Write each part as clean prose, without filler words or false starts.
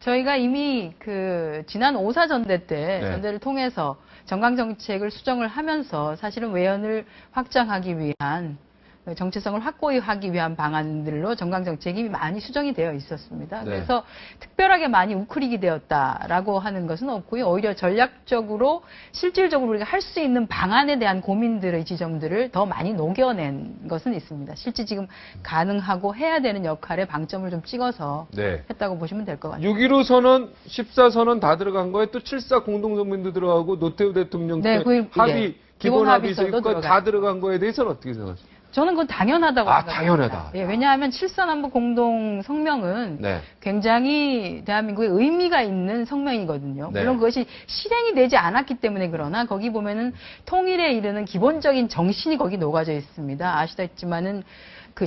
저희가 이미 지난 5.4 전대 때 네. 전대를 통해서 정강정책을 수정을 하면서 사실은 외연을 확장하기 위한 정체성을 확고히 하기 위한 방안들로 정강정책이 많이 수정이 되어 있었습니다. 네. 그래서 특별하게 많이 우크릭이 되었다라고 하는 것은 없고요. 오히려 전략적으로 실질적으로 우리가 할 수 있는 방안에 대한 고민들의 지점들을 더 많이 녹여낸 것은 있습니다. 실제 지금 가능하고 해야 되는 역할에 방점을 좀 찍어서 네. 했다고 보시면 될 것 같아요. 6.15 선언, 14 선언 다 들어간 거에 또 7.4 공동성명도 들어가고 노태우 대통령 때 합의, 기본 합의서 있고 다 들어간 거에 대해서는 어떻게 생각하세요? 저는 그건 당연하다고 생각합니다. 당연하다. 예, 왜냐하면 7.4남북 공동성명은 네. 굉장히 대한민국에 의미가 있는 성명이거든요. 네. 물론 그것이 실행이 되지 않았기 때문에 그러나 거기 보면은 통일에 이르는 기본적인 정신이 거기 녹아져 있습니다. 아시다시피만은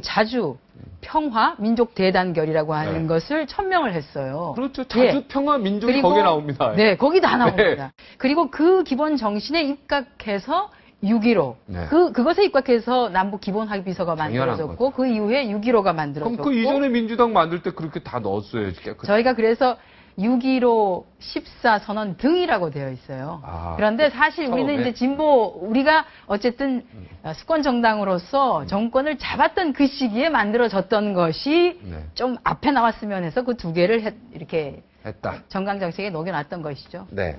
자주 평화 민족 대단결이라고 하는 네. 것을 천명을 했어요. 그렇죠. 자주 평화 민족이 거기에 나옵니다. 네, 거기 다 나옵니다. 네. 그리고 그 기본 정신에 입각해서 6.15. 네. 그것에 입각해서 남북 기본 합의서가 만들어졌고, 거죠. 그 이후에 6.15가 만들어졌고. 그럼 그 이전에 민주당 만들 때 그렇게 다 넣었어요. 저희가 그래서 6.15, 14 선언 등이라고 되어 있어요. 그런데 사실 우리는 이제 우리가 어쨌든 수권 정당으로서 정권을 잡았던 그 시기에 만들어졌던 것이 좀 앞에 나왔으면 해서 그 두 개를 이렇게 했다. 정강정책에 녹여놨던 것이죠. 네.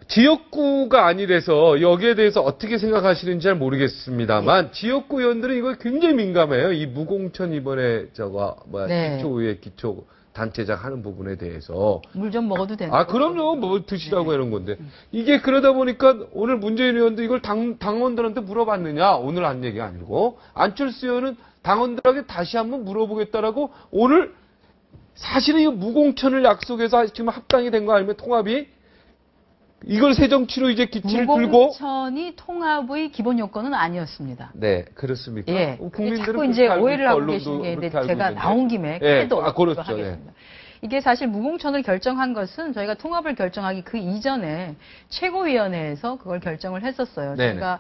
지역구가 아니라서 여기에 대해서 어떻게 생각하시는지 잘 모르겠습니다만 지역구 의원들은 이거 굉장히 민감해요. 이 무공천 이번에 기초의회 기초 단체장 하는 부분에 대해서 물 좀 먹어도 되는 그럼요. 뭐 드시라고 이런 건데 이게 그러다 보니까 오늘 문재인 의원도 이걸 당원들한테 물어봤느냐 오늘 한 얘기가 아니고 안철수 의원은 당원들에게 다시 한번 물어보겠다라고 오늘 사실은 이 무공천을 약속해서 지금 합당이 된 거 아니면 통합이 이걸 새정치로 이제 기치를 들고 무공천이 통합의 기본 요건은 아니었습니다. 네, 그렇습니까? 예. 자꾸 이제 오해를 하고 계신 게 있는데 제가 나온 김에 그래도 그렇죠. 하겠습니다. 이게 사실 무공천을 결정한 것은 저희가 통합을 결정하기 그 이전에 최고위원회에서 그걸 결정을 했었어요. 네네. 제가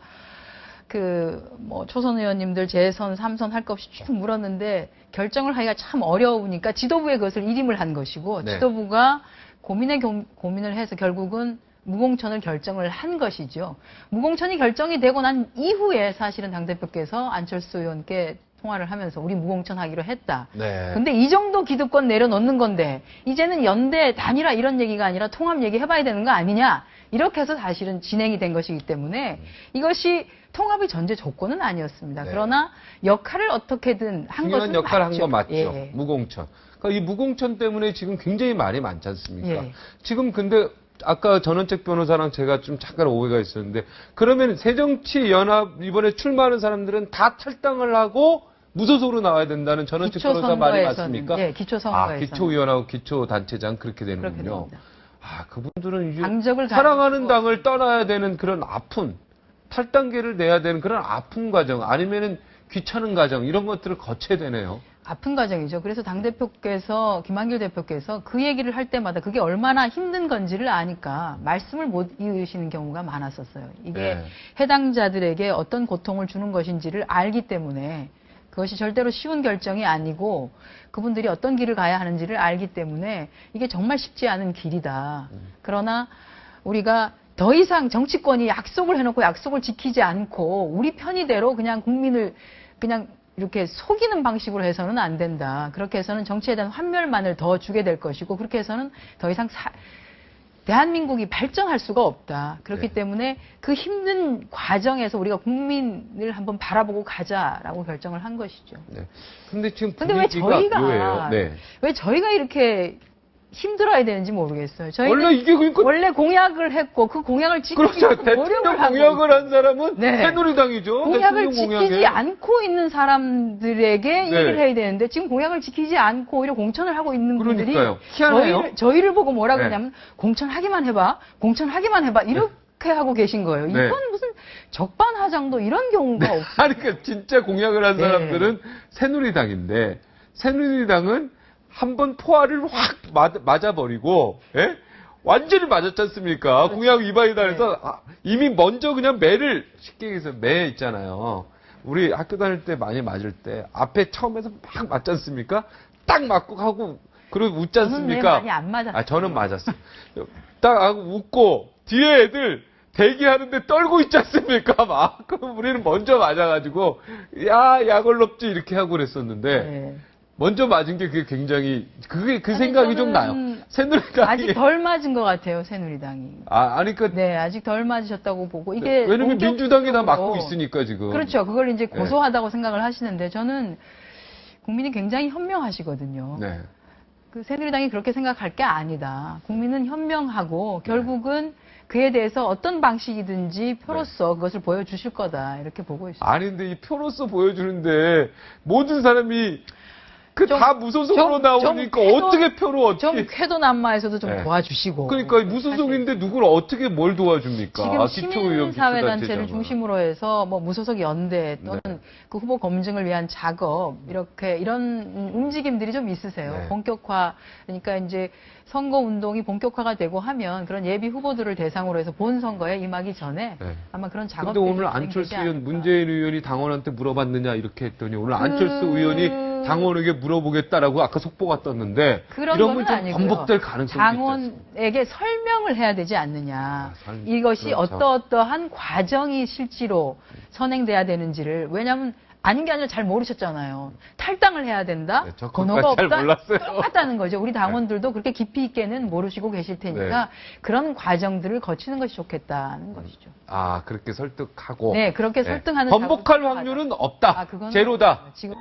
초선 의원님들 재선, 3선 할 것 없이 쭉 물었는데 결정을 하기가 참 어려우니까 지도부에 그것을 일임을 한 것이고 지도부가 고민을 해서 결국은 무공천을 결정을 한 것이죠. 무공천이 결정이 되고 난 이후에 사실은 당대표께서 안철수 의원께 통화를 하면서 우리 무공천 하기로 했다. 근데 이 정도 기득권 내려놓는 건데 이제는 연대 단일화 이런 얘기가 아니라 통합 얘기 해봐야 되는 거 아니냐. 이렇게 해서 사실은 진행이 된 것이기 때문에 이것이 통합의 전제 조건은 아니었습니다. 그러나 역할을 어떻게든 한 것은 중요한 역할을 한 거 맞죠. 예. 무공천. 그러니까 이 무공천 때문에 지금 굉장히 말이 많지 않습니까? 예. 지금 근데 아까 전원책 변호사랑 제가 좀 잠깐 오해가 있었는데 그러면 새정치연합 이번에 출마하는 사람들은 다 탈당을 하고 무소속으로 나와야 된다는 전원책 변호사 말이 맞습니까? 예, 기초선거에서. 기초위원하고 기초단체장 그렇게 되는군요. 그분들은 이제 사랑하는 당을 떠나야 되는 그런 아픈 탈당계를 내야 되는 그런 아픈 과정 아니면은 귀찮은 과정 이런 것들을 거쳐야 되네요. 아픈 과정이죠. 그래서 당대표께서, 김한길 대표께서 그 얘기를 할 때마다 그게 얼마나 힘든 건지를 아니까 말씀을 못 이으시는 경우가 많았었어요. 이게 해당자들에게 어떤 고통을 주는 것인지를 알기 때문에 그것이 절대로 쉬운 결정이 아니고 그분들이 어떤 길을 가야 하는지를 알기 때문에 이게 정말 쉽지 않은 길이다. 그러나 우리가 더 이상 정치권이 약속을 해놓고 약속을 지키지 않고 우리 편의대로 그냥 국민을 그냥 이렇게 속이는 방식으로 해서는 안 된다. 그렇게 해서는 정치에 대한 환멸만을 더 주게 될 것이고 그렇게 해서는 더 이상 대한민국이 발전할 수가 없다. 그렇기 때문에 그 힘든 과정에서 우리가 국민을 한번 바라보고 가자라고 결정을 한 것이죠. 근데 지금 왜 저희가 이렇게 힘들어야 되는지 모르겠어요. 저희는 원래 공약을 했고 그 공약을 지키기 그렇죠. 대통령 공약을 한 사람은 새누리당이죠. 공약을 지키지 않고 있는 사람들에게 얘기를 해야 되는데 지금 공약을 지키지 않고 오히려 공천을 하고 있는 분들이 저희를 보고 뭐라 그러냐면 공천하기만 해봐. 공천하기만 해봐. 이렇게 하고 계신 거예요. 이건 무슨 적반하장도 이런 경우가 없어요. 그러니까 진짜 공약을 한 사람들은 새누리당인데 새누리당은 한번 포화를 확 맞아버리고, 완전히 맞았지 않습니까? 공약 위반이다 해서 이미 먼저 그냥 쉽게 얘기해서 매 있잖아요. 우리 학교 다닐 때 많이 맞을 때 앞에 처음에서 막 맞지 않습니까? 딱 맞고 하고 그리고 웃지 저는 않습니까? 많이 안 맞았어요. 저는 맞았어요. 딱 하고 웃고 뒤에 애들 대기하는데 떨고 있지 않습니까? 막 그럼 우리는 먼저 맞아가지고 야 약올롭지 이렇게 하고 그랬었는데 네. 먼저 맞은 게 그게 굉장히 그 아니, 생각이 좀 나요. 저는 새누리당이 아직 덜 맞은 것 같아요, 새누리당이. 아니 그 네, 아직 덜 맞으셨다고 보고 이게 왜냐면 민주당이 다 막고 본격적으로 있으니까 지금. 그렇죠. 그걸 이제 고소하다고 생각을 하시는데 저는 국민이 굉장히 현명하시거든요. 네. 그 새누리당이 그렇게 생각할 게 아니다. 국민은 현명하고 결국은 그에 대해서 어떤 방식이든지 표로서 그것을 보여주실 거다. 이렇게 보고 있어요. 아닌데 이 표로서 보여주는데 모든 사람이 그 좀- 다 무소속으로 좀 나오니까 쾌도- 어떻게 표로 어떻게 좀 쾌도난마에서도 좀 네. 도와주시고. 그러니까 무소속인데 누구를 어떻게 뭘 도와줍니까? 지금 기초의원, 시민사회단체를 기초단체잖아. 중심으로 해서 뭐 무소속 연대 또는 네. 그 후보 검증을 위한 작업 이렇게 이런 움직임들이 좀 있으세요. 네. 본격화 그러니까 이제 선거 운동이 본격화가 되고 하면 그런 예비 후보들을 대상으로 해서 본 선거에 임하기 전에 네. 아마 그런 근데 작업들이 오늘 진행되지 안철수 의원, 않을까. 문재인 의원이 당원한테 물어봤느냐 이렇게 했더니 오늘 안철수 의원이 당원에게 물어보겠다라고 아까 속보가 떴는데 그런 이러면 건 좀 아니고요. 번복될 가능성이 있지 않습니까? 당원에게 설명을 해야 되지 않느냐. 설명. 이것이 그렇죠. 어떠어떠한 과정이 실제로 선행돼야 되는지를 왜냐하면 아닌 게 아니라 잘 모르셨잖아요. 탈당을 해야 된다. 네, 저 번호가 그것까지 잘 없다. 몰랐어요. 똑같다는 거죠. 우리 당원들도 그렇게 깊이 있게는 모르시고 계실 테니까 그런 과정들을 거치는 것이 좋겠다는 것이죠. 그렇게 설득하고 네, 그렇게 네. 설득하는 번복할 작업을 확률은 없다. 그거는 제로다. 지금